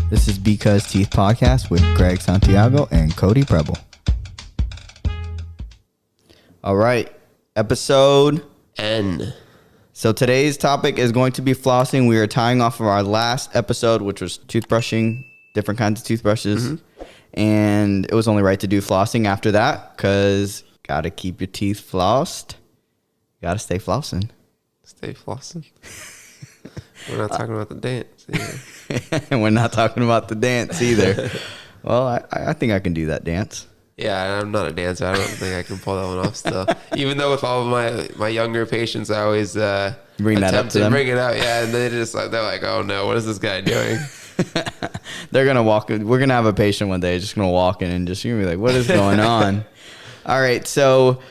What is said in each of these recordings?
This is Because Teeth Podcast with Greg Santiago and Cody Preble. All right, episode N. So today's topic is going to be flossing. We are tying off of our last episode, which was toothbrushing, different kinds of toothbrushes. And it was only right to do flossing after that because got to keep your teeth flossed. Got to stay flossing. Stay flossing. We're not talking about the dance either. And we're not talking about the dance either. Well, I think I can do that dance. Yeah, I'm not a dancer. I don't think I can pull that one off still. Even though with all of my younger patients, I always Bring that up to them. bring it out. Yeah, and they're like, oh no, what is this guy doing? They're going to walk. We're going to have a patient one day just going to walk in and just be like, what is going on? All right. So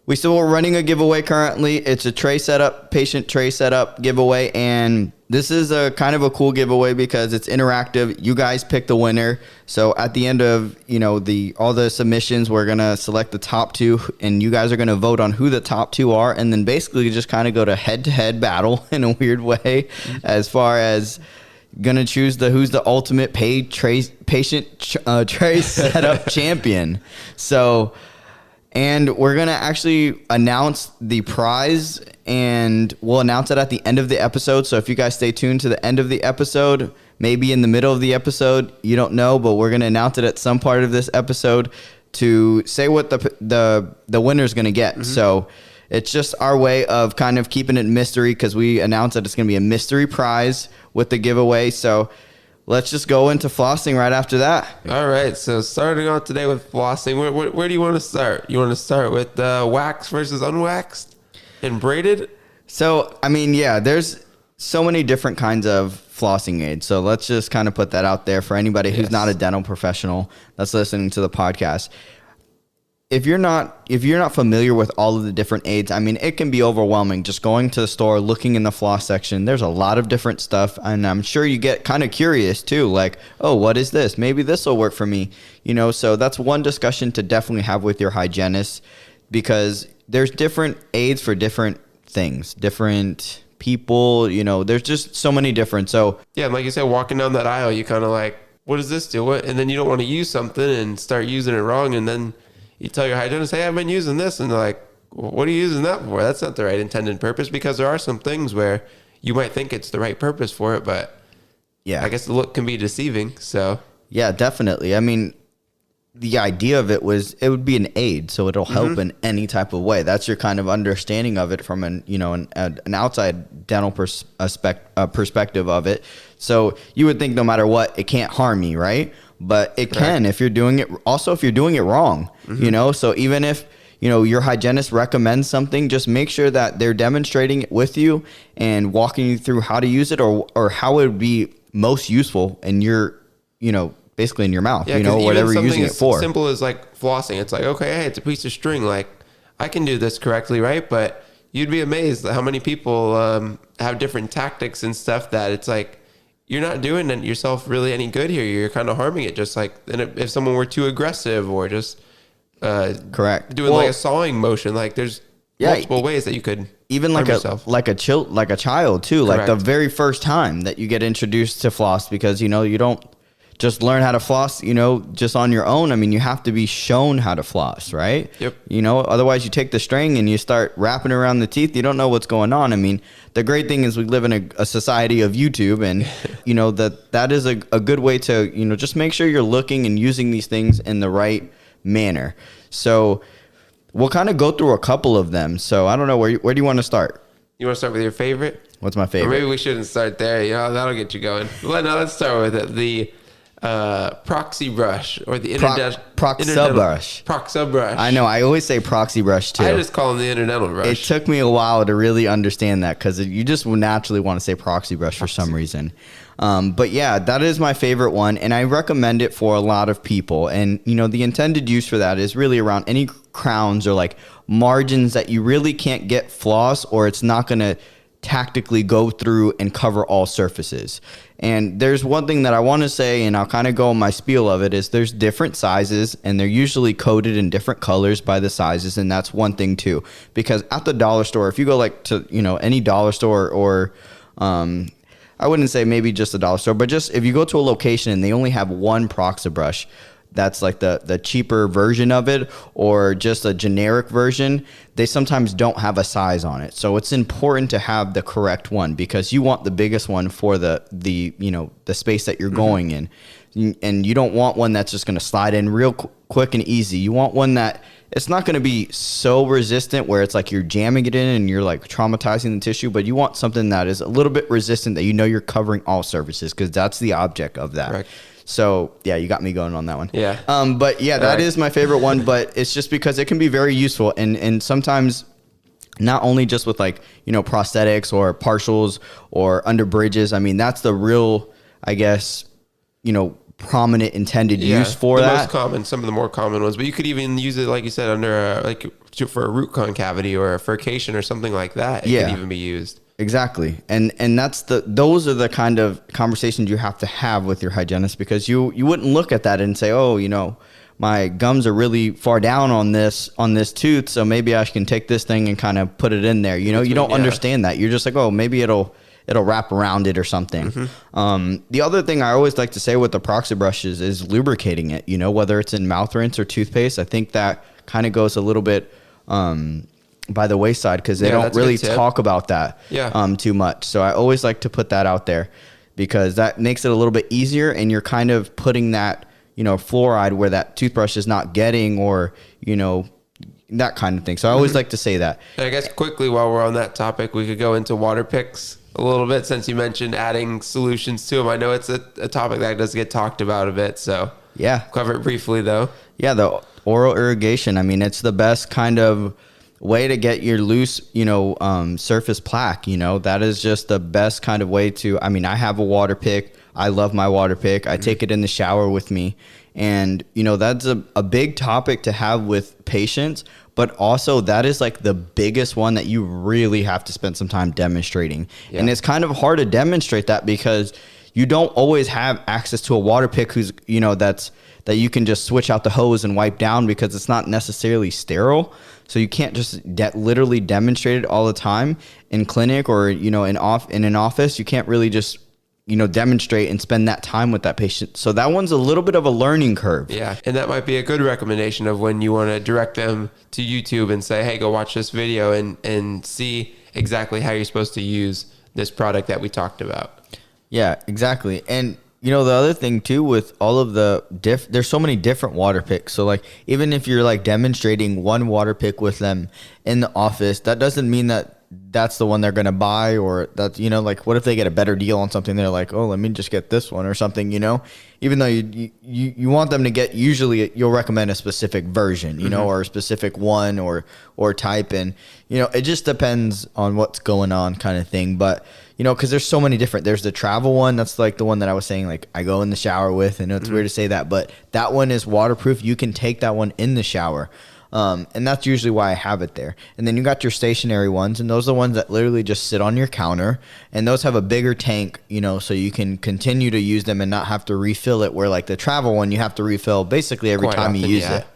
we're running a giveaway currently. It's a tray setup, patient tray setup giveaway. And this is a kind of a cool giveaway because it's interactive. You guys pick the winner. So at the end of, all the submissions, we're going to select the top two and you guys are going to vote on who the top two are. And then basically just kind of go to head-to-head battle in a weird way as far as gonna choose who's the ultimate patient tray setup champion. So, and we're gonna actually announce the prize, and we'll announce it at the end of the episode. So if you guys stay tuned to the end of the episode, maybe in the middle of the episode, you don't know, but we're gonna announce it at some part of this episode to say what the winner's gonna get. So it's just our way of kind of keeping it mystery because we announced that it's going to be a mystery prize with the giveaway. So let's just go into flossing right after that. All right. So starting off today with flossing, where do you want to start? You want to start with wax versus unwaxed and braided? So, there's so many different kinds of flossing aids. So let's just kind of put that out there for anybody who's not a dental professional that's listening to the podcast. If you're not familiar with all of the different aids, it can be overwhelming just going to the store, looking in the floss section. There's a lot of different stuff, and I'm sure you get kind of curious too, like, oh, what is this? Maybe this will work for me. So that's one discussion to definitely have with your hygienist because there's different aids for different things, different people, there's just so many different. So yeah, like you said, walking down that aisle, you kind of like, what does this do? And then you don't want to use something and start using it wrong, and then you tell your hygienist, hey, I've been using this. And they're like, well, what are you using that for? That's not the right intended purpose, because there are some things where you might think it's the right purpose for it, but yeah, I guess the look can be deceiving. So yeah, definitely. The idea of it would be an aid, so it'll help in any type of way. That's your kind of understanding of it from an outside dental perspective of it. So you would think no matter what, it can't harm me, right? But it can if you're doing it. Also, if you're doing it wrong, So even if your hygienist recommends something, just make sure that they're demonstrating it with you and walking you through how to use it or how it would be most useful in your, basically in your mouth. Whatever you're using it for. Simple as like flossing. It's like, okay, hey, it's a piece of string. Like I can do this correctly, right? But you'd be amazed at how many people have different tactics and stuff that it's like, you're not doing yourself really any good here. You're kind of harming it. Just like, and if someone were too aggressive or just doing like a sawing motion, like there's multiple ways that you could even harm yourself. like a child too. Correct. Like the very first time that you get introduced to floss, because you don't just learn how to floss, just on your own. You have to be shown how to floss, right? Yep. Otherwise you take the string and you start wrapping around the teeth. You don't know what's going on. The great thing is we live in a society of YouTube, and, that is a good way to, just make sure you're looking and using these things in the right manner. So we'll kind of go through a couple of them. So I don't know, where do you want to start? You want to start with your favorite? What's my favorite? Or maybe we shouldn't start there. That'll get you going. Let's start with it. The proxy brush or the interdental Proxa brush. I know. I always say proxy brush too. I just call them the interdental brush. It took me a while to really understand that because you just naturally want to say proxy brush for some reason. But yeah, that is my favorite one, and I recommend it for a lot of people. And the intended use for that is really around any crowns or like margins that you really can't get floss, or it's not going to tactically go through and cover all surfaces. And there's one thing that I want to say, and I'll kind of go on my spiel of it, is there's different sizes, and they're usually coded in different colors by the sizes. And that's one thing too, because at the dollar store, if you go like to, any dollar store or I wouldn't say maybe just a dollar store, but just if you go to a location and they only have one Proxa brush, that's like the cheaper version of it, or just a generic version, they sometimes don't have a size on it. So it's important to have the correct one, because you want the biggest one for the space that you're going in. And you don't want one that's just going to slide in real quick and easy. You want one that it's not going to be so resistant where it's like you're jamming it in and you're like traumatizing the tissue, but you want something that is a little bit resistant, that you're covering all surfaces, because that's the object of that. Right. So yeah, you got me going on that one. Yeah. But yeah, that is my favorite one, but it's just because it can be very useful. And sometimes not only just with like, prosthetics or partials or under bridges. I mean, that's the real, I guess, prominent intended use for that. Most common, some of the more common ones, but you could even use it, like you said, under for a root concavity or a furcation or something like that. It could even be used. Exactly. And those are the kind of conversations you have to have with your hygienist, because you wouldn't look at that and say, oh, my gums are really far down on this tooth, so maybe I can take this thing and kind of put it in there. You don't understand that. You're just like, oh, maybe it'll wrap around it or something. Mm-hmm. The other thing I always like to say with the Proxa brushes is lubricating it, whether it's in mouth rinse or toothpaste. I think that kind of goes a little bit by the wayside, because they don't really talk about that too much. So I always like to put that out there, because that makes it a little bit easier, and you're kind of putting that, fluoride where that toothbrush is not getting, or, that kind of thing. So I always like to say that. And I guess quickly, while we're on that topic, we could go into water picks a little bit, since you mentioned adding solutions to them. I know it's a topic that does get talked about a bit, so cover it briefly though. Yeah, the oral irrigation. I mean, it's the best kind of way to get your loose, surface plaque. That is just the best kind of way to. I mean, I have a water pick. I love my water pick. I take it in the shower with me, and that's a big topic to have with patients. But also, that is like the biggest one that you really have to spend some time demonstrating. Yeah. And it's kind of hard to demonstrate that, because you don't always have access to a water pick that you can just switch out the hose and wipe down, because it's not necessarily sterile. So you can't just literally demonstrate it all the time in clinic or in an office. You can't really just demonstrate and spend that time with that patient. So that one's a little bit of a learning curve. Yeah. And that might be a good recommendation of when you want to direct them to YouTube and say, hey, go watch this video and see exactly how you're supposed to use this product that we talked about. Yeah, exactly. And the other thing too, with all of there's so many different water picks. So like, even if you're like demonstrating one water pick with them in the office, that doesn't mean that that's the one they're going to buy, or that, like, what if they get a better deal on something? They're like, oh, let me just get this one or something, even though you want them to get, usually you'll recommend a specific version, or a specific one or type. And, it just depends on what's going on, kind of thing. But, cause there's so many different, there's the travel one. That's like the one that I was saying, like I go in the shower with. I know it's weird to say that, but that one is waterproof. You can take that one in the shower. And that's usually why I have it there. And then you got your stationary ones, and those are the ones that literally just sit on your counter, and those have a bigger tank, so you can continue to use them and not have to refill it, where like the travel one, you have to refill basically every time you use it.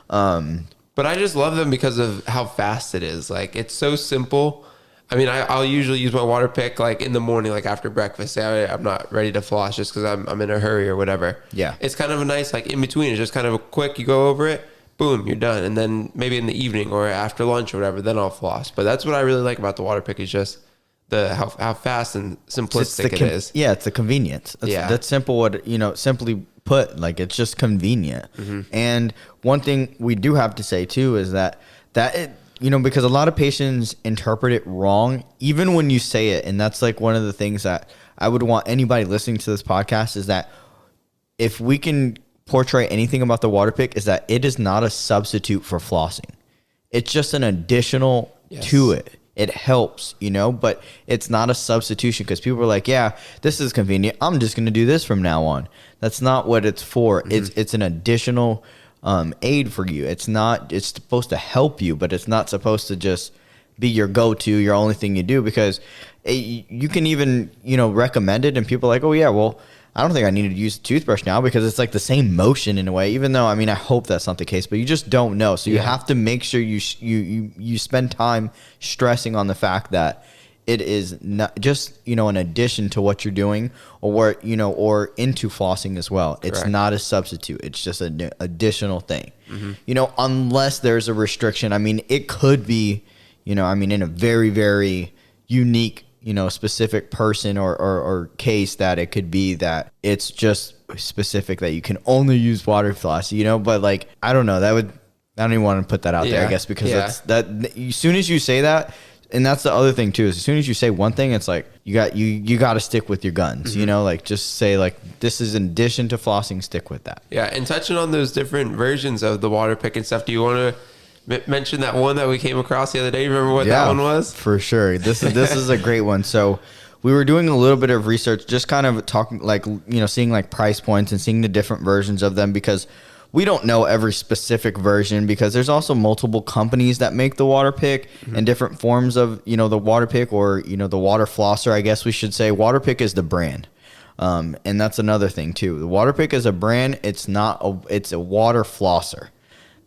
But I just love them because of how fast it is. Like, it's so simple. I mean, I'll usually use my water pick like in the morning, like after breakfast. Say I'm not ready to floss just because I'm in a hurry or whatever. Yeah. It's kind of a nice, like in between. It's just kind of a quick, you go over it, boom, you're done. And then maybe in the evening or after lunch or whatever, then I'll floss. But that's what I really like about the water pick, is just how fast and simplistic it is. Yeah, it's the convenience. That's simple. Simply put, like, it's just convenient. Mm-hmm. And one thing we do have to say too is that it, because a lot of patients interpret it wrong, even when you say it. And that's like one of the things that I would want anybody listening to this podcast, is that if we can portray anything about the water pick, is that it is not a substitute for flossing. It's just an additional to it. It helps, but it's not a substitution, because people are like, yeah, this is convenient, I'm just going to do this from now on. That's not what it's for. Mm-hmm. It's an additional aid for you. It's supposed to help you, but it's not supposed to just be your go-to, your only thing you do, because you can even, recommend it, and people are like, oh yeah, well, I don't think I need to use a toothbrush now, because it's like the same motion in a way, even though, I mean, I hope that's not the case, but you just don't know. So you have to make sure you spend time stressing on the fact that it is not just, an addition to what you're doing, or or into flossing as well. It's Correct. not a substitute. It's just an additional thing. Unless there's a restriction. I mean, it could be, in a very, very unique, specific person or case, that it could be that it's just specific that you can only use water floss, but like, I don't know, I don't even want to put that out there, I guess, because as soon as you say that, and that's the other thing too, is as soon as you say one thing, it's like, you got to stick with your guns, like just say like, this is in addition to flossing, stick with that. Yeah. And touching on those different versions of the water pick and stuff, do you want to mention that one that we came across the other day? Remember what that one was? For sure. This is a great one. So we were doing a little bit of research, just kind of talking, like, seeing like price points and seeing the different versions of them, because we don't know every specific version, because there's also multiple companies that make the water pick and different forms of, the water pick, or, the water flosser, I guess we should say. Water pick is the brand. And that's another thing too. The water pick is a brand. It's a water flosser.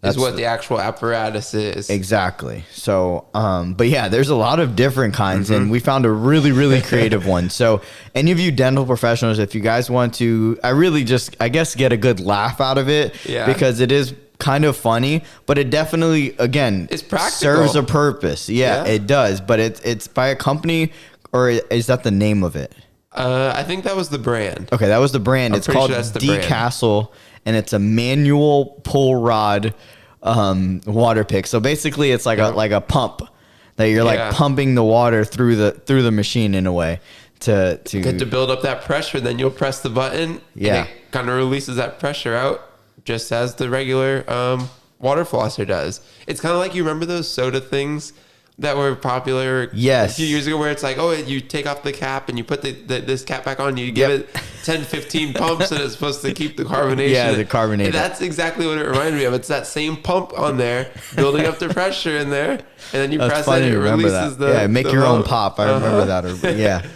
That's what the actual apparatus is. Exactly. So, but yeah, there's a lot of different kinds, and we found a really, really creative one. So any of you dental professionals, if you guys want to, I guess, get a good laugh out of it, because it is kind of funny, but it definitely, again, it's practical. Serves a purpose. Yeah, it does. But it's by a company, or is that the name of it? I think that was the brand. Okay, that was the brand. It's called D-Castle, and it's a manual pull rod water pick. So basically, it's like a pump that you're like pumping the water through the machine in a way to get to build up that pressure. Then you'll press the button. And it kind of releases that pressure out, just as the regular water flosser does. It's kind of like, you remember those soda things that were popular a few years ago, where it's like, you take off the cap and you put this cap back on, you give it 10, 15 pumps, and it's supposed to keep the carbonation. Yeah, the carbonation. And that's exactly what it reminded me of. It's that same pump on there, building up the pressure in there, and then you press it, it releases make your own pop. I remember that.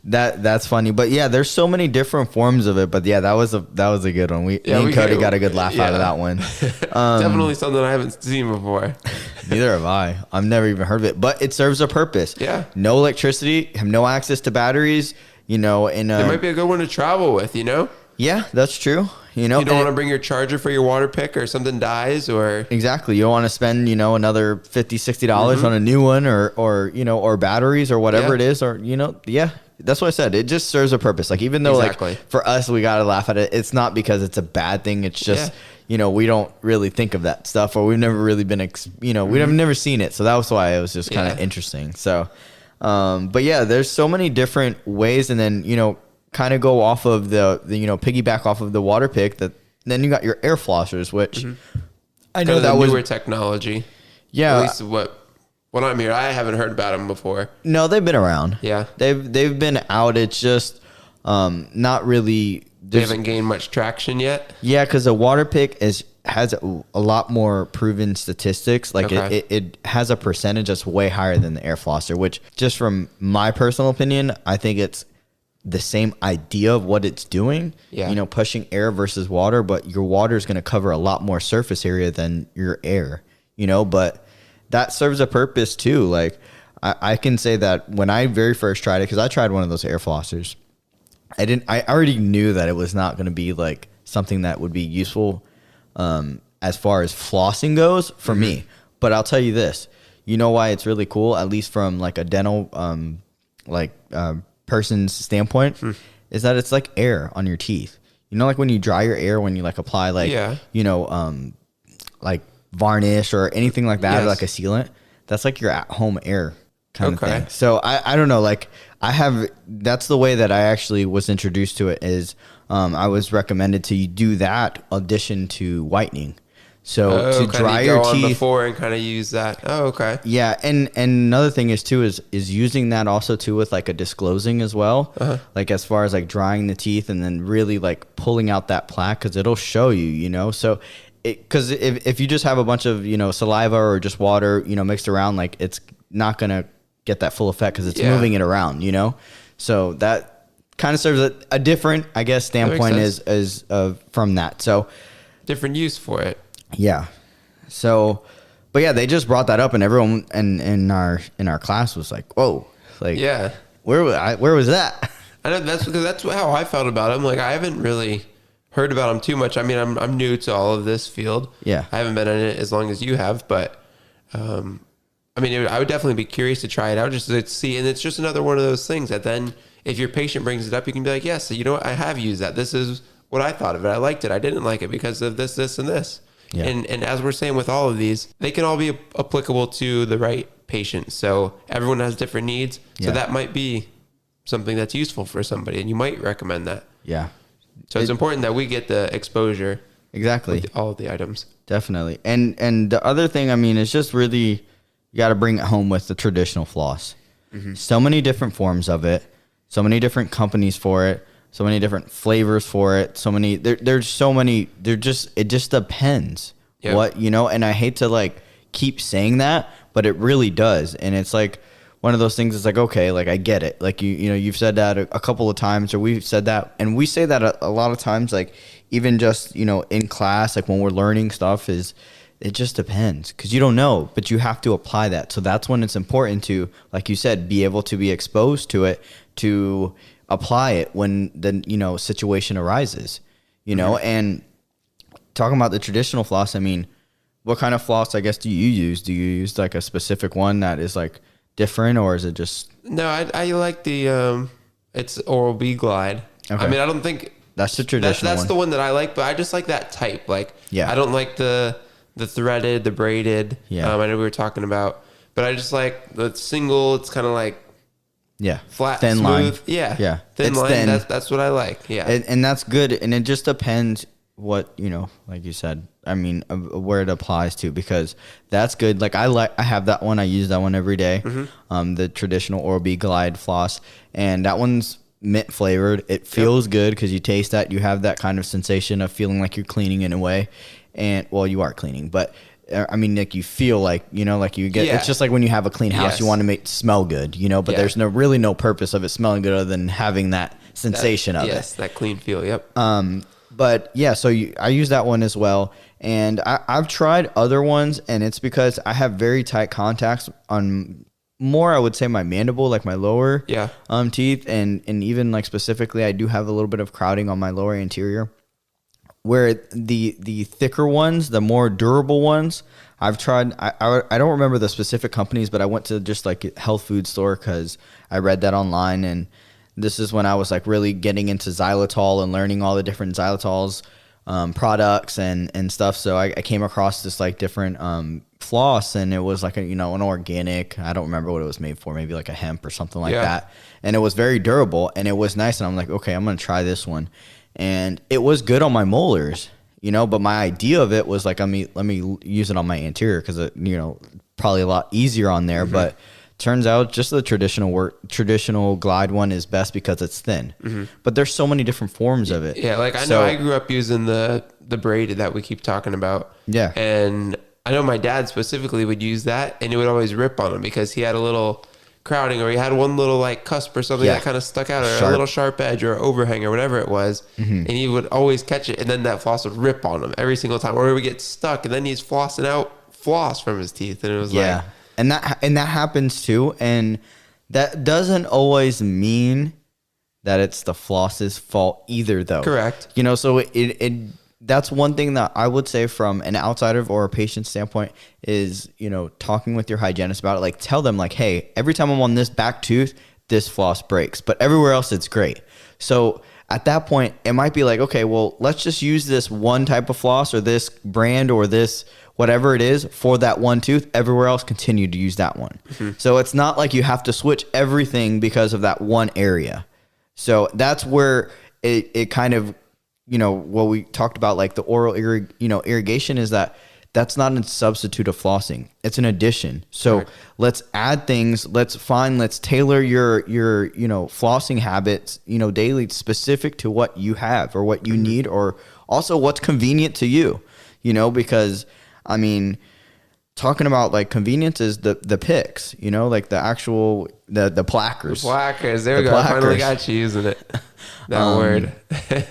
That's funny. But yeah, there's so many different forms of it. But yeah, that was a good one. Me and Cody got a good laugh out of that one. Definitely something I haven't seen before. Neither have I. I've never even heard of it. But it serves a purpose. Yeah. No electricity, have no access to batteries, and it might be a good one to travel with, Yeah, that's true. You don't want to bring your charger for your water pick, or something dies, or exactly. You don't want to spend, another $50-$60 on a new one, or batteries, or whatever it is, or That's what I said. It just serves a purpose. Like, even though like for us, we got to laugh at it. It's not because it's a bad thing. It's just, we don't really think of that stuff, or we've never really been, we've never seen it. So that was why it was just kind of interesting. So, but yeah, there's so many different ways, and then, kind of go off of the piggyback off of the water pick, that then you got your air flossers, which I know that was newer technology. Yeah. At least when I'm here, I haven't heard about them before. No, they've been around. Yeah. They've been out. It's just not really. They haven't gained much traction yet. Yeah, because the water pick has a lot more proven statistics. Like it has a percentage that's way higher than the air flosser, which, just from my personal opinion, I think it's the same idea of what it's doing. Yeah. Pushing air versus water, but your water is going to cover a lot more surface area than your air. But that serves a purpose too. Like, I can say that when I very first tried it, because I tried one of those air flossers, I already knew that it was not going to be like something that would be useful as far as flossing goes for me. But I'll tell you this, why it's really cool, at least from like a dental person's standpoint, is that it's like air on your teeth. Like when you dry your air, when you like apply like varnish or anything like that, or like a sealant, that's like your at-home air kind of thing. So I don't know, like that's the way that I actually was introduced to it, is I was recommended to do that addition to whitening. So to dry your teeth before and kind of use that. Oh, okay. Yeah, and another thing is too is using that also too with like a disclosing as well, like as far as like drying the teeth and then really like pulling out that plaque, because it'll show you, so. Because if you just have a bunch of saliva or just water mixed around, like it's not gonna get that full effect, because it's moving it around, so that kind of serves a different, I guess, standpoint is from that. So different use for it. Yeah. So, but yeah, they just brought that up, and everyone in our class was like, "Whoa, Like, Yeah. where was that? I know that's how I felt about him. Like, I haven't really heard about him too much. I mean, I'm new to all of this field. Yeah. I haven't been in it as long as you have, but I mean, I would definitely be curious to try it out just to see. And it's just another one of those things that then if your patient brings it up, you can be like, yes, you know what? I have used that. This is what I thought of it. I liked it. I didn't like it because of this, this, and this. Yeah. And as we're saying with all of these, they can all be applicable to the right patient. So everyone has different needs. So that might be something that's useful for somebody, and you might recommend that. Yeah. So it's important that we get the exposure. Exactly. With all of the items. Definitely. And the other thing, I mean, it's just really, you got to bring it home with the traditional floss. Mm-hmm. So many different forms of it, so many different companies for it, so many different flavors for it, so many, there's so many, it just depends what, and I hate to like keep saying that, but it really does. And it's like one of those things. It's like, okay, like I get it. Like you've said that a couple of times, or we've said that, and we say that a lot of times, like even just, in class, like when we're learning stuff is, it just depends because you don't know, but you have to apply that. So that's when it's important to, like you said, be able to be exposed to it, to apply it when the, situation arises, and talking about the traditional floss. I mean, what kind of floss, I guess, do you use? Do you use like a specific one that is like different, or is it just? No, I like the, it's Oral-B Glide. Okay. I mean, I don't think that's the traditional that's the one that I like, but I just like that type. Like, I don't like the threaded, the braided. Yeah. I know we were talking about, but I just like the single. It's kind of like flat, thin smooth. line. Yeah, thin line. Thin. That's what I like. Yeah, and that's good. And it just depends what like you said. I mean, where it applies to, because that's good. Like I have that one. I use that one every day. Mm-hmm. The traditional Oral-B Glide floss, and that one's mint flavored. It feels good because you taste that. You have that kind of sensation of feeling like you're cleaning in a way. And well, you are cleaning, but I mean, like you feel like, like you get, it's just like when you have a clean house, you want to make it smell good, but there's really no purpose of it smelling good other than having that sensation of it. Yes, that clean feel. Yep. But yeah, so I use that one as well. And I've tried other ones, and it's because I have very tight contacts on more, I would say, my mandible, like my lower teeth. And even like specifically, I do have a little bit of crowding on my lower anterior. Where the thicker ones, the more durable ones, I've tried. I don't remember the specific companies, but I went to just like a health food store because I read that online, and this is when I was like really getting into xylitol and learning all the different xylitols products and stuff. So I came across this like different floss, and it was like an organic. I don't remember what it was made for, maybe like a hemp or something like that. And it was very durable, and it was nice. And I'm like, okay, I'm gonna try this one. And it was good on my molars, but my idea of it was like, let me use it on my anterior because probably a lot easier on there. Mm-hmm. But turns out just the traditional Glide one is best because it's thin. Mm-hmm. But there's so many different forms of it. Yeah, like I know I grew up using the braided that we keep talking about. Yeah. And I know my dad specifically would use that, and it would always rip on him because he had a little crowding, or he had one little like cusp or something that kind of stuck out, or a little sharp edge or overhang or whatever it was. Mm-hmm. And he would always catch it, and then that floss would rip on him every single time, or he would get stuck, and then he's flossing out floss from his teeth, and it was like, and that happens too. And that doesn't always mean that it's the floss's fault either, though. Correct. So it that's one thing that I would say from an outsider or a patient standpoint is, talking with your hygienist about it. Like, tell them like, hey, every time I'm on this back tooth, this floss breaks, but everywhere else it's great. So at that point, it might be like, okay, well, let's just use this one type of floss or this brand or this whatever it is for that one tooth. Everywhere else, continue to use that one. Mm-hmm. So it's not like you have to switch everything because of that one area. So that's where it kind of, what we talked about, like the oral irrigation, is that's not a substitute of flossing. It's an addition. So let's add things. Let's tailor your flossing habits, daily, specific to what you have or what you need, or also what's convenient to you, because I mean, talking about like convenience is the picks, you know, like the actual the plackers. Plackers. There we go. I finally got you using it. That word.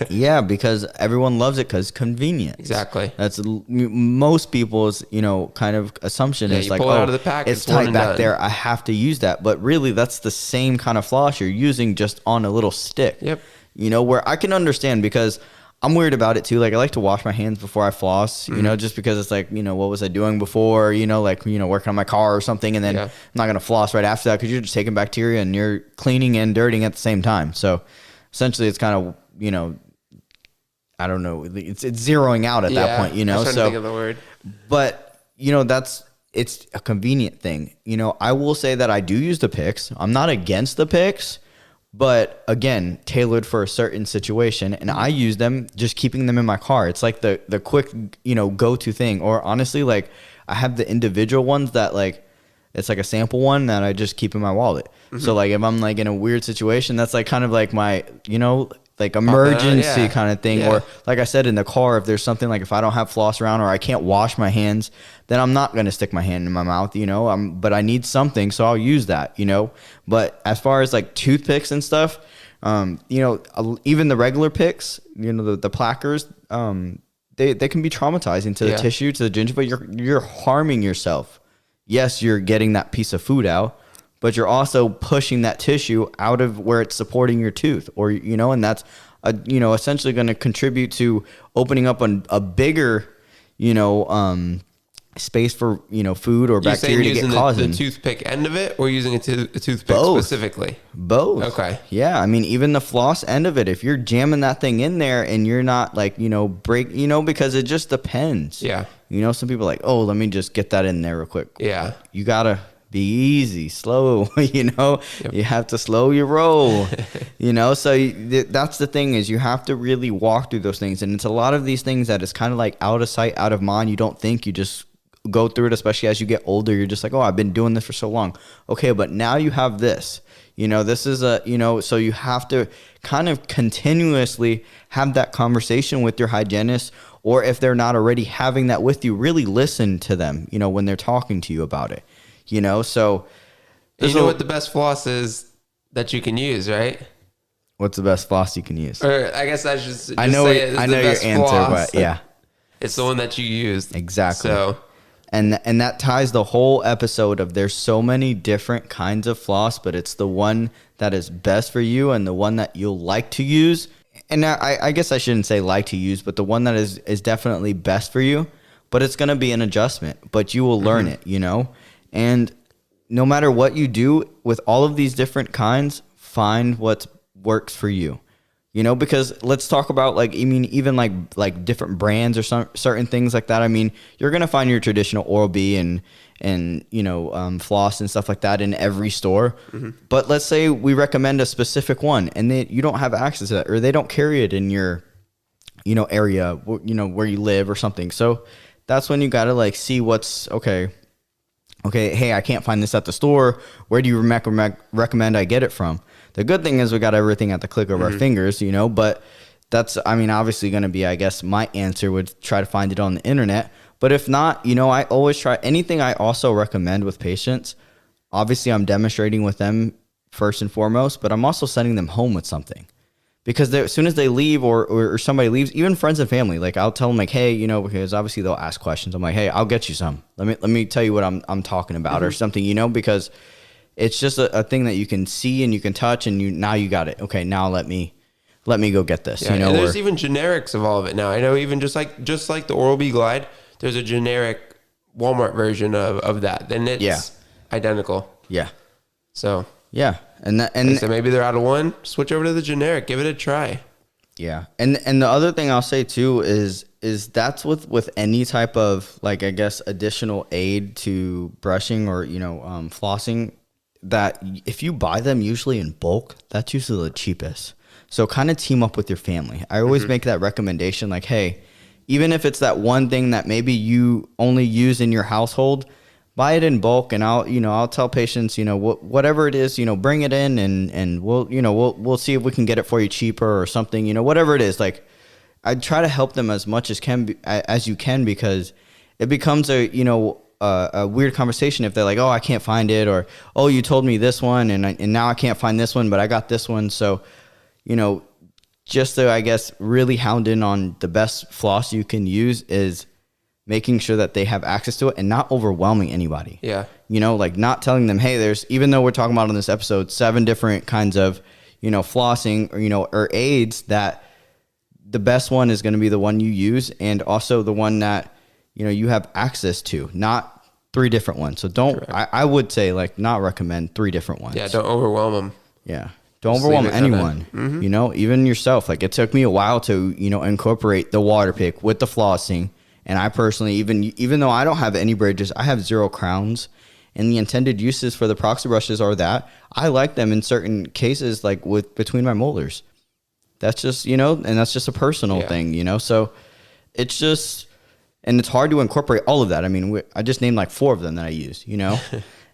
Yeah, because everyone loves it because convenience. Exactly. That's most people's, you know, kind of assumption is you like, pull it out of the pack, it's tight back there. I have to use that. But really, that's the same kind of floss you're using just on a little stick. Yep. You know, where I can understand because I'm weird about it too. Like I like to wash my hands before I floss, you know, just because it's like, you know, what was I doing before, you know, like, you know, working on my car or something. And then I'm not going to floss right after that because you're just taking bacteria and you're cleaning and dirtying at the same time. So essentially it's kind of, you know, I don't know. It's zeroing out at that point, you know? I was trying to think of the word. But, you know, it's a convenient thing. You know, I will say that I do use the picks. I'm not against the picks. But again, tailored for a certain situation, and I use them just keeping them in my car. It's like the quick, you know, go-to thing. Or honestly, like I have the individual ones that like it's like a sample one that I just keep in my wallet. So like if I'm like in a weird situation, that's like kind of like my, you know, like emergency kind of thing. Or like I said in the car, if there's something like if I don't have floss around or I can't wash my hands, then I'm not going to stick my hand in my mouth, you know, but I need something. So I'll use that, you know, but as far as like toothpicks and stuff, you know, even the regular picks, you know, the plackers, they can be traumatizing to the tissue, to the gingiva. You're harming yourself. Yes, you're getting that piece of food out, but you're also pushing that tissue out of where it's supporting your tooth, or, you know, and that's, you know, essentially going to contribute to opening up a bigger, you know, space for, you know, food or bacteria to get caught in. The toothpick end of it or using a toothpick Both. specifically? Both. Okay. Yeah. I mean, even the floss end of it, if you're jamming that thing in there and you're not like, you know, you know, because it just depends. Yeah. You know, some people are like, oh, let me just get that in there real quick. Yeah. You got to be easy, slow, you know, you have to slow your roll, you know, so that's the thing is you have to really walk through those things. And it's a lot of these things that is kind of like out of sight, out of mind. You don't think, you just go through it, especially as you get older. You're just like, oh, I've been doing this for so long. Okay, but now you have this, you know, this is a, you know, so you have to kind of continuously have that conversation with your hygienist, or if they're not already having that with you, really listen to them, you know, when they're talking to you about it. You know, so you know what the best floss is that you can use, right? What's the best floss you can use? Or I guess I should just I know say I know your answer, but yeah, it's the one that you used exactly. So, and that ties the whole episode of there's so many different kinds of floss, but it's the one that is best for you and the one that you'll like to use. And I guess I shouldn't say like to use, but the one that is definitely best for you. But it's gonna be an adjustment, but you will learn it, you know. And no matter what you do with all of these different kinds, find what works for you, you know, because let's talk about like, I mean, even like different brands or some certain things like that. I mean, you're going to find your traditional Oral-B and, you know, floss and stuff like that in every store. But let's say we recommend a specific one and you don't have access to that, or they don't carry it in your, you know, area, you know, where you live or something. So that's when you got to like see what's okay, hey, I can't find this at the store. Where do you recommend I get it from? The good thing is we got everything at the click of our fingers, you know, but that's, I mean, obviously going to be, I guess, my answer would try to find it on the internet. But if not, you know, I always try anything I also recommend with patients. Obviously, I'm demonstrating with them first and foremost, but I'm also sending them home with something. Because as soon as they leave or somebody leaves, even friends and family, like I'll tell them like, hey, you know, because obviously they'll ask questions. I'm like, hey, I'll get you some. Let me tell you what I'm talking about or something, you know, because it's just a thing that you can see and you can touch and now you got it. Okay, now let me go get this. Yeah, you know, and there's even generics of all of it now. I know even just like the Oral-B Glide, there's a generic Walmart version of that. And it's identical. Yeah. So yeah. And so maybe they're out of one, switch over to the generic, give it a try. Yeah. And the other thing I'll say too is that's with any type of like, I guess, additional aid to brushing or, you know, flossing, that if you buy them usually in bulk, that's usually the cheapest. So kind of team up with your family. I always make that recommendation like, hey, even if it's that one thing that maybe you only use in your household, buy it in bulk, and I'll tell patients, you know, whatever it is, you know, bring it in and we'll see if we can get it for you cheaper or something, you know, whatever it is. Like I try to help them as much as you can, because it becomes a, you know, a weird conversation if they're like, oh, I can't find it, or, oh, you told me this one and now I can't find this one, but I got this one. So, just to, I guess, really hound in on the best floss you can use is making sure that they have access to it and not overwhelming anybody. Yeah. Like not telling them, hey, there's, even though we're talking about in this episode, 7 different kinds of, flossing or aids, that the best one is going to be the one you use, and also the one that, you have access to, not 3 different ones. So don't, I would say, like, not recommend 3 different ones. Yeah. Don't overwhelm them. Yeah. Don't overwhelm anyone, even yourself. Like, it took me a while to, incorporate the water pick with the flossing. And I personally, even though I don't have any bridges, I have 0 crowns. And the intended uses for the proxy brushes are that I like them in certain cases, like between my molars. That's just, and that's just a personal thing, So it's just, and it's hard to incorporate all of that. I mean, I just named like 4 of them that I use,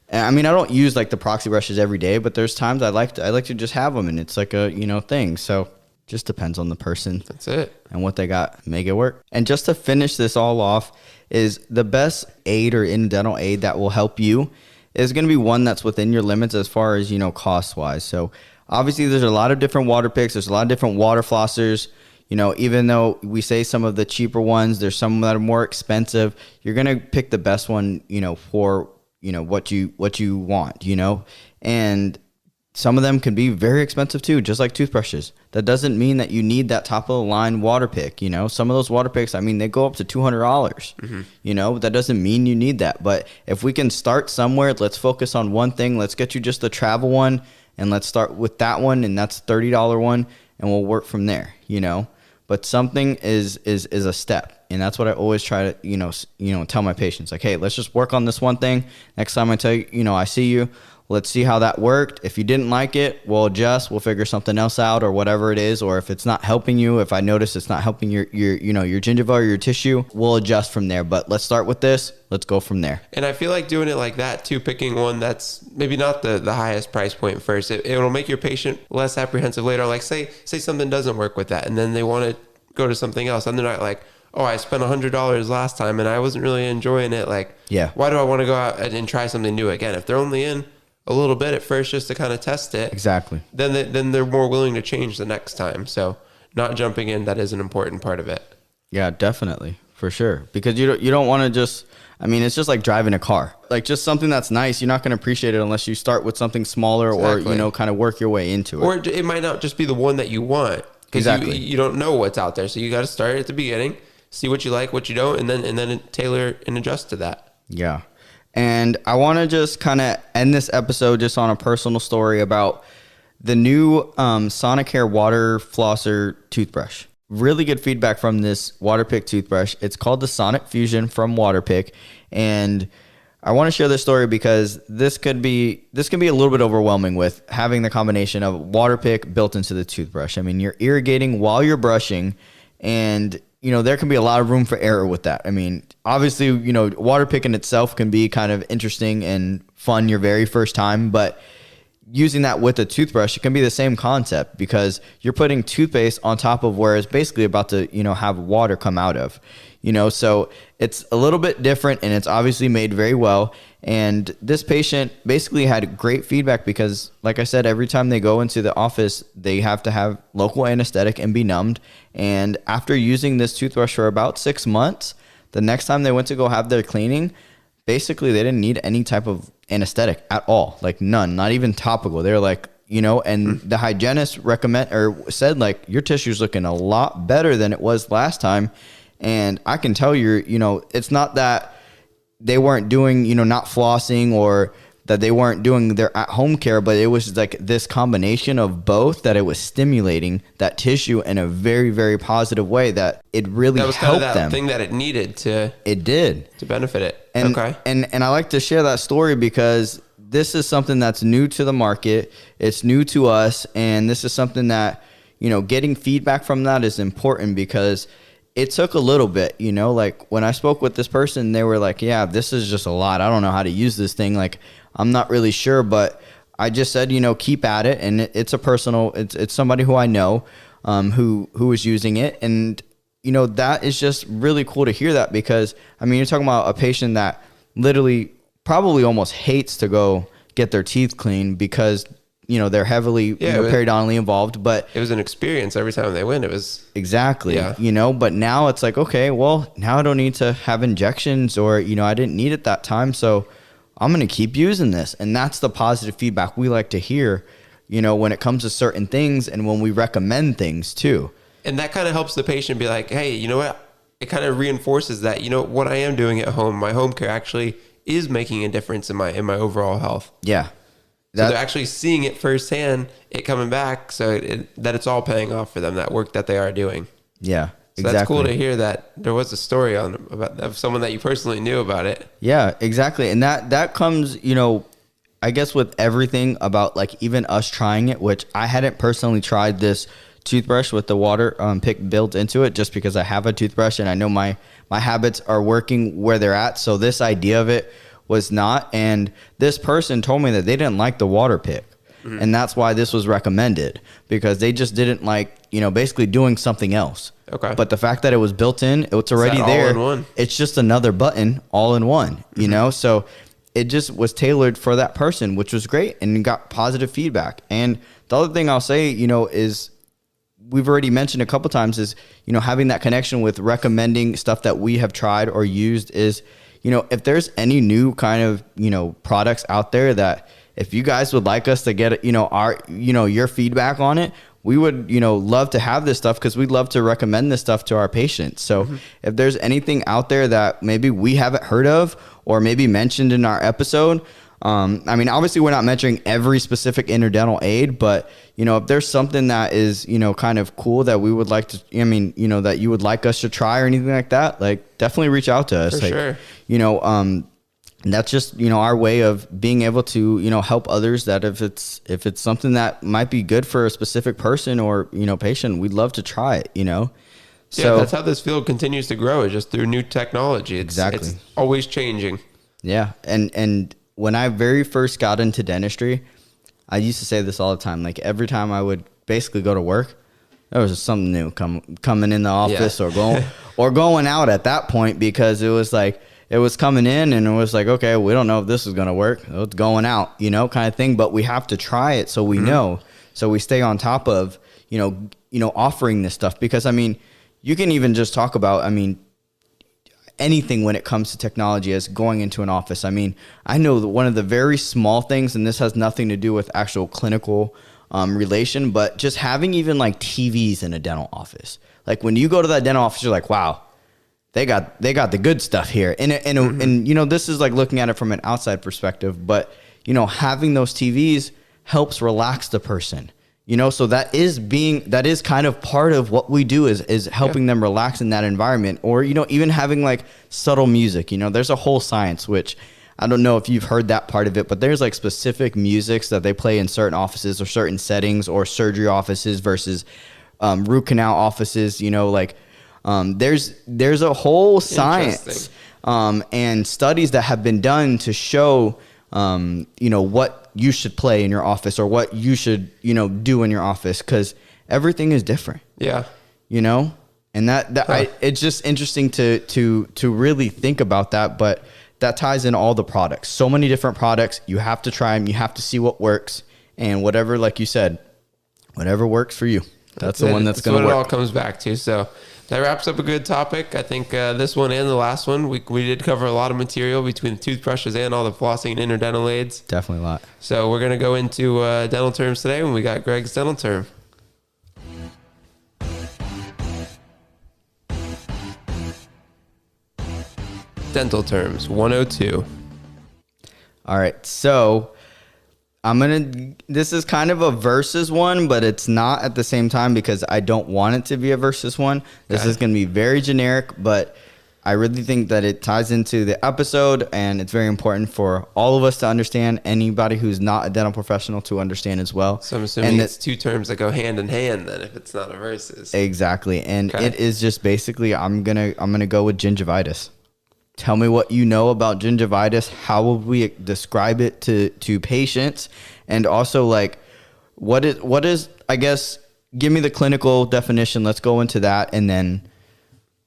I mean, I don't use like the proxy brushes every day, but there's times I like to just have them, and it's like a, thing. So just depends on the person. That's it. And what they got. Make it work. And just to finish this all off, is the best aid or interdental aid that will help you is going to be one that's within your limits as far as, cost wise. So obviously there's a lot of different water picks. There's a lot of different water flossers. Even though we say some of the cheaper ones, there's some that are more expensive. You're going to pick the best one, for what you want, and some of them can be very expensive too, just like toothbrushes. That doesn't mean that you need that top of the line water pick. Some of those water picks, I mean, they go up to $200. That doesn't mean you need that. But if we can start somewhere, let's focus on one thing. Let's get you just the travel one, and let's start with that one, and that's $30 one, and we'll work from there. But something is a step, and that's what I always try to tell my patients. Like, hey, let's just work on this one thing. Next time I tell you, I see you, let's see how that worked. If you didn't like it, we'll adjust. We'll figure something else out, or whatever it is. Or if it's not helping you, if I notice it's not helping your gingiva or your tissue, we'll adjust from there. But let's start with this. Let's go from there. And I feel like doing it like that too, picking one that's maybe not the highest price point first. It'll make your patient less apprehensive later. Like say something doesn't work with that, and then they want to go to something else, and they're not like, oh, I spent $100 last time and I wasn't really enjoying it. Like, why do I want to go out and try something new again? If they're only in a little bit at first just to kind of test it, exactly, then they're more willing to change the next time. So not jumping in, that is an important part of it. Yeah, definitely, for sure. Because you don't want to just, I mean, it's just like driving a car. Like, just something that's nice, you're not going to appreciate it unless you start with something smaller, exactly, or kind of work your way into it. Or it might not just be the one that you want. Because you don't know what's out there. So you got to start at the beginning, see what you like, what you don't, and then tailor and adjust to that. Yeah. And I want to just kind of end this episode just on a personal story about the new Sonicare water flosser toothbrush. Really good feedback from this Waterpik toothbrush. It's called the Sonicare Fusion from Waterpik. And I want to share this story because this can be a little bit overwhelming with having the combination of Waterpik built into the toothbrush. I mean, you're irrigating while you're brushing, and there can be a lot of room for error with that. I mean, obviously, Waterpik in itself can be kind of interesting and fun your very first time, but using that with a toothbrush, it can be the same concept because you're putting toothpaste on top of where it's basically about to, have water come out of. So it's a little bit different, and it's obviously made very well. And this patient basically had great feedback because, like I said, every time they go into the office, they have to have local anesthetic and be numbed. And after using this toothbrush for about 6 months, the next time they went to go have their cleaning, basically they didn't need any type of anesthetic at all, like none, not even topical. They're like, and the hygienist said, like, your tissue's looking a lot better than it was last time. And I can tell you, it's not that they weren't doing, not flossing, or that they weren't doing their at-home care, but it was like this combination of both, that it was stimulating that tissue in a very, very positive way, that it really helped them. That was kind of that thing that it needed to benefit it. And, okay. And I like to share that story because this is something that's new to the market. It's new to us. And this is something that, getting feedback from that is important because it took a little bit, like when I spoke with this person, they were like, yeah, this is just a lot. I don't know how to use this thing. Like, I'm not really sure, but I just said, keep at it. And it's it's somebody who I know, who is using it. And, that is just really cool to hear that because, I mean, you're talking about a patient that literally probably almost hates to go get their teeth cleaned because, you know, they're heavily periodontally involved. But it was an experience every time they went. It was exactly, you know, but now it's like, okay, well, now I don't need to have injections, or, you know, I didn't need it that time, so I'm going to keep using this. And that's the positive feedback we like to hear, you know, when it comes to certain things and when we recommend things too. And that kind of helps the patient be like, hey, you know what? It kind of reinforces that, you know, what I am doing at home, my home care actually is making a difference in my overall health. Yeah. So they're actually seeing it firsthand, it coming back, so that it's all paying off for them, that work that they are doing. Yeah, so exactly. That's cool to hear that there was a story of someone that you personally knew about it. Yeah, exactly. And that comes, you know, I guess with everything about like even us trying it, which I hadn't personally tried this toothbrush with the water pick built into it, just because I have a toothbrush and I know my habits are working where they're at. So this idea of it was not. And this person told me that they didn't like the water pick. Mm-hmm. And that's why this was recommended, because they just didn't like, you know, basically doing something else. Okay. But the fact that it was built in, it's already there. All in one? It's just another button all in one, you mm-hmm. know? So it just was tailored for that person, which was great, and got positive feedback. And the other thing I'll say, you know, is we've already mentioned a couple times is, you know, having that connection with recommending stuff that we have tried or used is, you know, if there's any new kind of, you know, products out there that if you guys would like us to get, you know, your feedback on it, we would, you know, love to have this stuff, because we'd love to recommend this stuff to our patients. So mm-hmm. if there's anything out there that maybe we haven't heard of or maybe mentioned in our episode, I mean, obviously we're not mentioning every specific interdental aid, but, you know, if there's something that is, you know, kind of cool that we would like to, I mean, you know, that you would like us to try or anything like that, like definitely reach out to us. For like, sure. You know, that's just, you know, our way of being able to, you know, help others, that if it's something that might be good for a specific person or, you know, patient, we'd love to try it, you know? So yeah, that's how this field continues to grow, is just through new technology. It's always changing. Yeah. And when I very first got into dentistry, I used to say this all the time. Like every time I would basically go to work, there was something new coming in the office or going out at that point, because it was like, it was coming in and it was like, okay, we don't know if this is going to work. It's going out, you know, kind of thing. But we have to try it so we mm-hmm. know. So we stay on top of, you know, offering this stuff, because I mean, you can even just talk about, I mean, anything when it comes to technology as going into an office. I mean, I know that one of the very small things, and this has nothing to do with actual clinical relation, but just having even like TVs in a dental office. Like when you go to that dental office, you're like, wow, they got the good stuff here. And you know, this is like looking at it from an outside perspective, but you know, having those TVs helps relax the person. You know, so that is kind of part of what we do is helping them relax in that environment. Or, you know, even having like subtle music. You know, there's a whole science, which I don't know if you've heard that part of it, but there's like specific musics that they play in certain offices or certain settings, or surgery offices versus root canal offices. You know, like there's a whole science and studies that have been done to show you know, what you should play in your office or what you should, you know, do in your office, because everything is different. Yeah. You know, and it's just interesting to really think about that, but that ties in all the products. So many different products. You have to try them. You have to see what works, and whatever, like you said, whatever works for you. That's the one that's going to work. That's what it all comes back to. So that wraps up a good topic. I think this one and the last one, we did cover a lot of material between the toothbrushes and all the flossing and interdental aids. Definitely a lot. So we're going to go into dental terms today when we got Greg's dental term. Dental terms 102. All right. So this is kind of a versus one, but it's not at the same time, because I don't want it to be a versus one. This is going to be very generic, but I really think that it ties into the episode, and it's very important for all of us to understand, anybody who's not a dental professional to understand as well. So I'm assuming it's two terms that go hand in hand then, if it's not a versus. Exactly. And it is just basically, I'm going to go with gingivitis. Tell me what you know about gingivitis. How would we describe it to patients? And also, like, what is, I guess, give me the clinical definition. Let's go into that, and then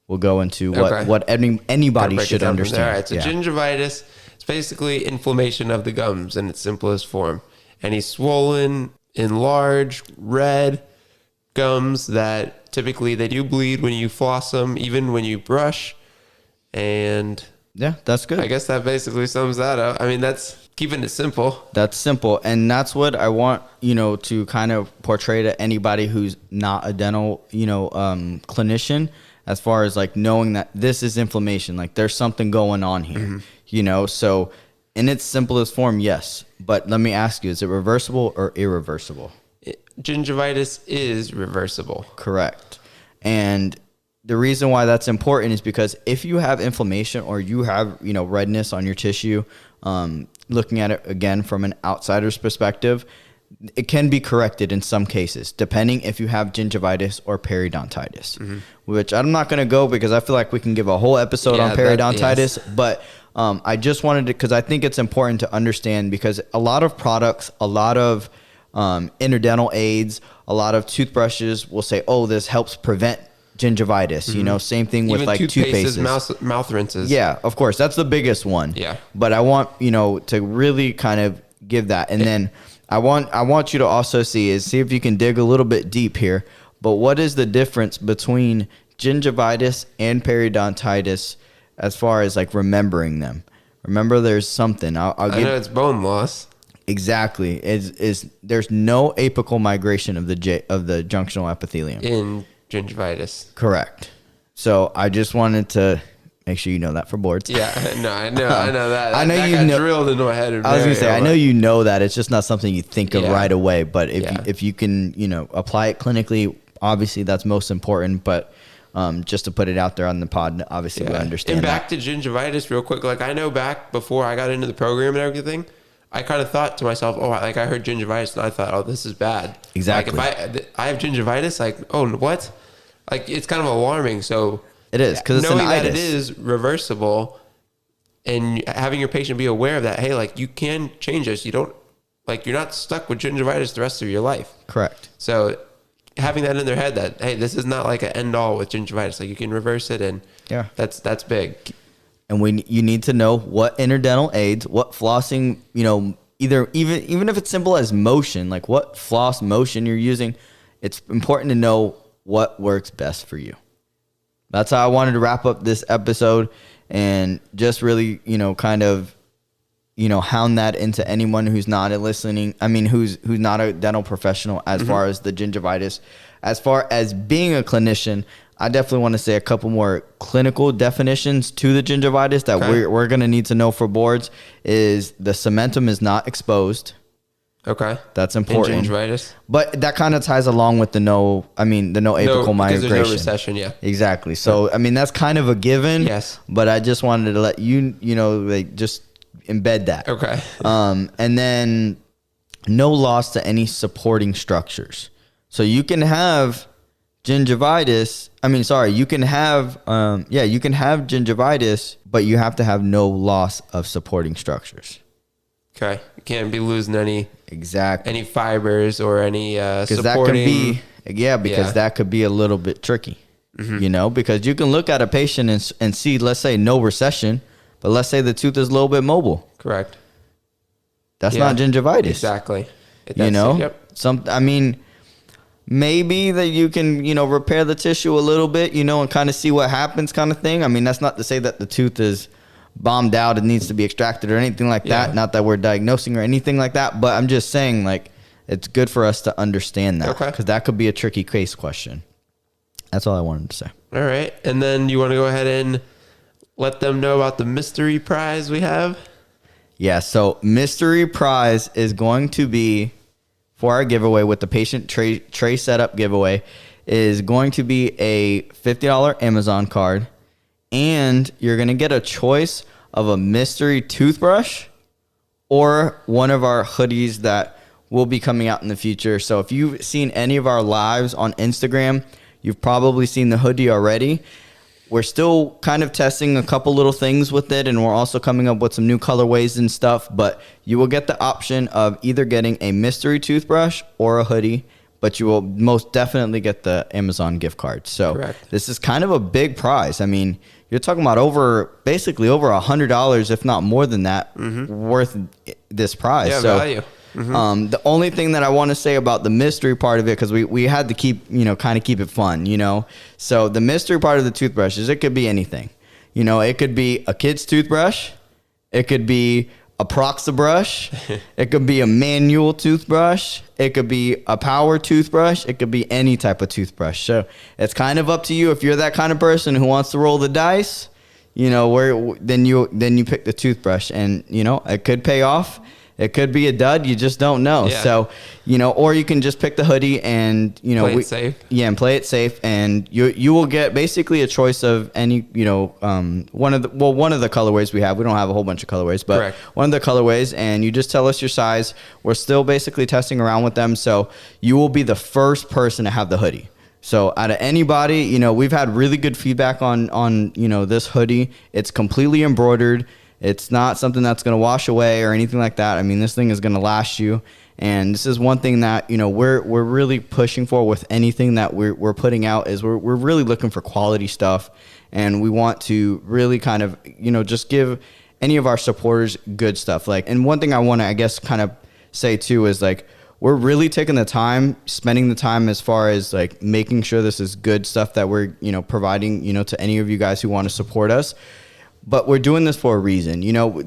we'll go into what anybody should understand. All right, so gingivitis, It's basically inflammation of the gums in its simplest form. Any swollen, enlarged, red gums that typically they do bleed when you floss them, even when you brush. And yeah, that's good. I guess that basically sums that up. I mean, that's keeping it simple. That's simple. And that's what I want, to kind of portray to anybody who's not a dental, clinician, as far as like knowing that this is inflammation. Like there's something going on here, so in its simplest form, yes. But let me ask you, is it reversible or irreversible? Gingivitis is reversible. Correct. And the reason why that's important is because if you have inflammation or you have, redness on your tissue, looking at it again from an outsider's perspective, it can be corrected in some cases, depending if you have gingivitis or periodontitis, which I'm not going to go because I feel like we can give a whole episode on periodontitis, but I just wanted to, because I think it's important to understand, because a lot of products, a lot of interdental aids, a lot of toothbrushes will say, oh, this helps prevent gingivitis, same thing with even like toothpastes, mouth rinses. Yeah, of course, that's the biggest one. Yeah, but I want to really kind of give that, and then I want you to also see if you can dig a little bit deep here. But what is the difference between gingivitis and periodontitis as far as like remembering them? Remember, there's something. I know it's bone loss. Exactly. Is there's no apical migration of the junctional epithelium in gingivitis. Correct. So I just wanted to make sure you know that for boards. Yeah, no, I know that. I know that you got know. Drilled into my head. I was gonna say, I know you know that. It's just not something you think of right away. But if you can, apply it clinically, obviously that's most important. But just to put it out there on the pod, obviously we understand. And back to gingivitis, real quick. Like I know back before I got into the program and everything, I kind of thought to myself, oh, like I heard gingivitis and I thought, oh, this is bad. Exactly. Like if I have gingivitis, like, oh, what? Like it's kind of alarming. So it is, because knowing that it is reversible and having your patient be aware of that, hey, like you can change this. You don't, like you're not stuck with gingivitis the rest of your life. Correct. So having that in their head that, hey, this is not like an end all with gingivitis. Like you can reverse it, and that's big. And you need to know what interdental aids, what flossing, even if it's simple as motion, like what floss motion you're using. It's important to know what works best for you. That's how I wanted to wrap up this episode, and just really, kind of, hound that into anyone who's not listening. I mean, who's not a dental professional as far as the gingivitis. As far as being a clinician, I definitely want to say a couple more clinical definitions to the gingivitis that we're going to need to know for boards. Is the cementum is not exposed. Okay. That's important. In gingivitis. But that kind of ties along with the no apical migration. There's no recession, yeah. Exactly. So, I mean, that's kind of a given. Yes. But I just wanted to let just embed that. Okay. And then no loss to any supporting structures. So you can have gingivitis. You can have, gingivitis, but you have to have no loss of supporting structures. Okay. You can't be losing any fibers or any supporting. That can be, that could be a little bit tricky, because you can look at a patient and see, let's say, no recession, but let's say the tooth is a little bit mobile. Correct. That's not gingivitis. Exactly. Maybe that you can, repair the tissue a little bit, and kind of see what happens kind of thing. I mean, that's not to say that the tooth is bombed out and needs to be extracted or anything like that. Not that we're diagnosing or anything like that, but I'm just saying, like, it's good for us to understand that, because that could be a tricky case question. That's all I wanted to say. All right. And then you want to go ahead and let them know about the mystery prize we have? Yeah. So mystery prize is going to be, for our giveaway with the patient tray setup giveaway, is going to be a $50 Amazon card. And you're going to get a choice of a mystery toothbrush or one of our hoodies that will be coming out in the future. So if you've seen any of our lives on Instagram, you've probably seen the hoodie already. We're still kind of testing a couple little things with it, and we're also coming up with some new colorways and stuff. But you will get the option of either getting a mystery toothbrush or a hoodie, but you will most definitely get the Amazon gift card. So This is kind of a big prize. I mean, you're talking about basically over $100, if not more than that, worth this prize. Yeah, so, value. The only thing that I want to say about the mystery part of it, because we had to keep, kind of keep it fun, So the mystery part of the toothbrushes, it could be anything. It could be a kid's toothbrush. It could be a Proxa brush. It could be a manual toothbrush. It could be a power toothbrush. It could be any type of toothbrush. So it's kind of up to you. If you're that kind of person who wants to roll the dice, then you pick the toothbrush, and it could pay off. It could be a dud. You just don't know. Yeah. So, or you can just pick the hoodie and, play it safe. Yeah, and play it safe. And you will get basically a choice of any, one of the colorways we have. We don't have a whole bunch of colorways, but Correct. one of the colorways. And you just tell us your size. We're still basically testing around with them. So you will be the first person to have the hoodie. So out of anybody, we've had really good feedback on this hoodie. It's completely embroidered. It's not something that's going to wash away or anything like that. I mean, this thing is going to last you. And this is one thing that, we're really pushing for with anything that we're putting out, is we're really looking for quality stuff. And we want to really kind of, just give any of our supporters good stuff. And one thing I want to, I guess, kind of say too is we're really taking the time, spending the time as far as making sure this is good stuff that we're, providing, to any of you guys who want to support us. But we're doing this for a reason.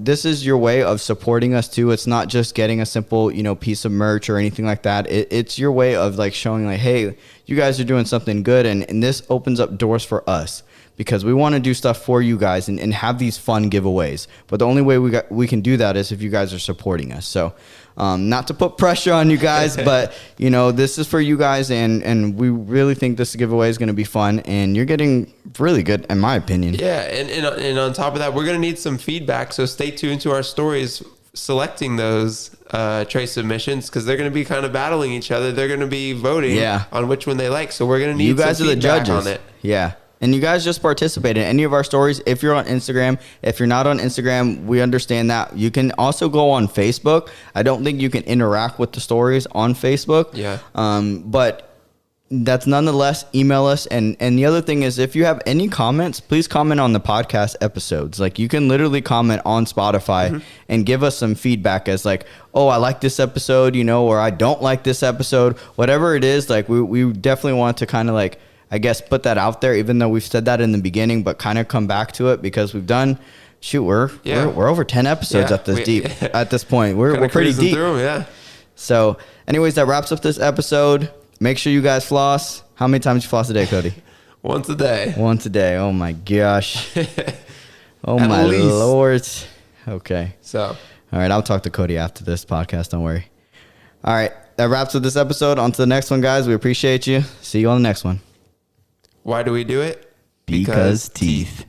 This is your way of supporting us too. It's not just getting a simple, piece of merch or anything like that. It's your way of showing hey, you guys are doing something good. And this opens up doors for us, because we want to do stuff for you guys and have these fun giveaways. But the only way we can do that is if you guys are supporting us. So not to put pressure on you guys, but this is for you guys, and we really think this giveaway is going to be fun, and you're getting really good, in my opinion. Yeah, and on top of that, we're going to need some feedback. So stay tuned to our stories selecting those tray submissions, because they're going to be kind of battling each other. They're going to be voting on which one they like. So we're going to need you guys some are the feedback judges on it. Yeah. And you guys just participate in any of our stories. If you're on Instagram, if you're not on Instagram, we understand that. You can also go on Facebook. I don't think you can interact with the stories on Facebook. Yeah. But that's nonetheless, email us. And the other thing is, if you have any comments, please comment on the podcast episodes. You can literally comment on Spotify and give us some feedback as oh, I like this episode, or I don't like this episode. Whatever it is, we definitely want to kind of I guess put that out there, even though we've said that in the beginning, but kind of come back to it, because we've done, we're over 10 episodes at this point. We're pretty deep. Through, So anyways, that wraps up this episode. Make sure you guys floss. How many times you floss a day, Cody? Once a day. Once a day. Oh my gosh. Oh At my least. Lord. Okay. So, all right. I'll talk to Cody after this podcast. Don't worry. All right. That wraps up this episode. On to the next one, guys. We appreciate you. See you on the next one. why do we do it? Because teeth.